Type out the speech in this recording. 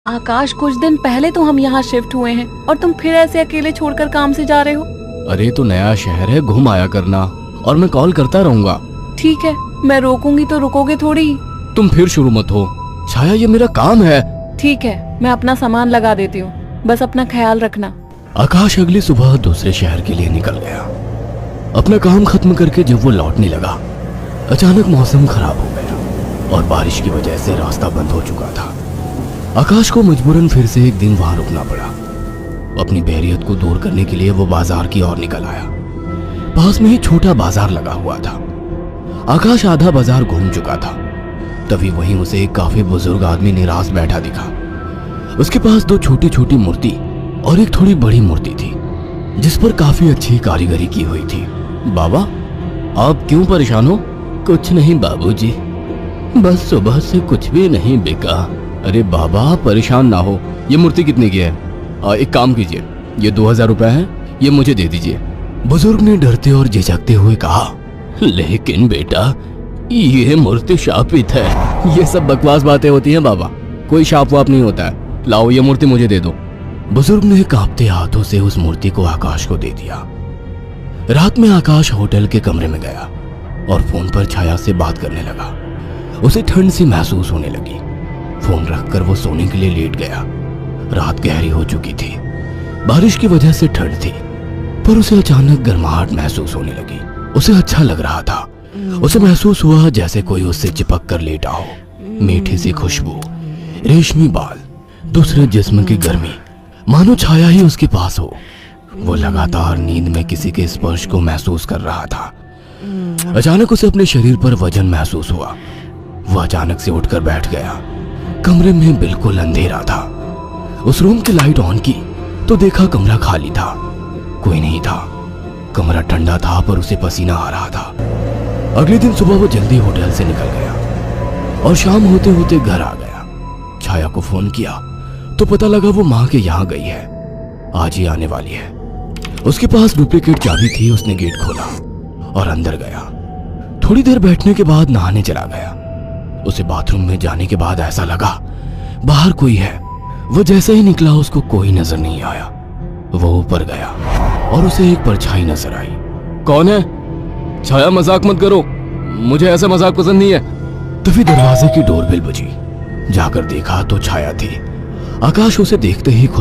आकाश, कुछ दिन पहले तो हम यहाँ शिफ्ट हुए हैं और तुम फिर ऐसे अकेले छोड़कर काम से जा रहे हो। अरे तो नया शहर है, घूम आया करना, और मैं कॉल करता रहूंगा। ठीक है, मैं रोकूंगी तो रुकोगे थोड़ी। तुम फिर शुरू मत हो छाया, ये मेरा काम है। ठीक है, मैं अपना सामान लगा देती हूँ, बस अपना ख्याल रखना। आकाश अगली सुबह दूसरे शहर के लिए निकल गया। अपना काम खत्म करके जब वो लौटने लगा, अचानक मौसम खराब हो गया और बारिश की वजह से रास्ता बंद हो चुका था। आकाश को मजबूरन फिर से एक दिन वहां रुकना पड़ा। अपनी बोरियत को दूर करने के लिए वो बाजार की ओर निकल आया। पास में ही छोटा बाजार लगा हुआ था। आकाश आधा बाजार घूम चुका था, तभी वहीं उसे एक काफी बुजुर्ग आदमी निराश बैठा दिखा। उसके पास दो छोटी छोटी मूर्ति और एक थोड़ी बड़ी मूर्ति थी, जिस पर काफी अच्छी कारीगरी की हुई थी। बाबा, आप क्यों परेशान हो? कुछ नहीं बाबूजी, बस सुबह से कुछ भी नहीं बिका। अरे बाबा, आप परेशान ना हो। ये मूर्ति कितने की है? एक काम कीजिए, ये 2000 रुपए है, ये मुझे दे दीजिए। बुजुर्ग ने डरते और झिझकते हुए कहा, लेकिन बेटा, ये मूर्ति शापित है। ये सब बकवास बातें होती हैं बाबा, कोई शाप वाप नहीं होता है। लाओ, ये मूर्ति मुझे दे दो। बुजुर्ग ने कांपते हाथों से उस मूर्ति को आकाश को दे दिया। रात में आकाश होटल के कमरे में गया और फोन पर छाया से बात करने लगा। उसे ठंड सी महसूस होने लगी। फोन रखकर वो सोने के लिए लेट गया। रात गहरी हो चुकी थी, बारिश की वजह से ठंड थी, पर उसे अचानक गर्माहट महसूस होने लगी। उसे अच्छा लग रहा था। उसे महसूस हुआ जैसे कोई उससे चिपक कर लेटा हो। मीठी सी खुशबू, रेशमी बाल, दूसरे जिस्म की गर्मी, मानो छाया ही उसके पास हो। वो लगातार नींद में किसी के स्पर्श को महसूस कर रहा था। अचानक उसे अपने शरीर पर वजन महसूस हुआ। वो अचानक से उठकर बैठ गया। कमरे में बिल्कुल अंधेरा था। उस रूम की लाइट ऑन की तो देखा कमरा खाली था, कोई नहीं था। कमरा ठंडा था पर उसे पसीना आ रहा था। अगले दिन सुबह वो जल्दी होटल से निकल गया और शाम होते होते घर आ गया। छाया को फोन किया तो पता लगा वो माँ के यहाँ गई है, आज ही आने वाली है। उसके पास डुप्लीकेट चाबी थी। उसने गेट खोला और अंदर गया। थोड़ी देर बैठने के बाद नहाने चला गया। उसे बाथरूम में जाने के बाद ऐसा लगा बाहर कोई है। वो जैसे ही निकला उसको कोई नजर नहीं आया। वो ऊपर गया और उसे एक परछाई नजर आई। कौन है? छाया, मजाक मत करो, मुझे ऐसा मजाक पसंद नहीं है। तभी दरवाजे की डोरबेल बजी। जाकर देखा तो छाया थी। आकाश उसे देखते ही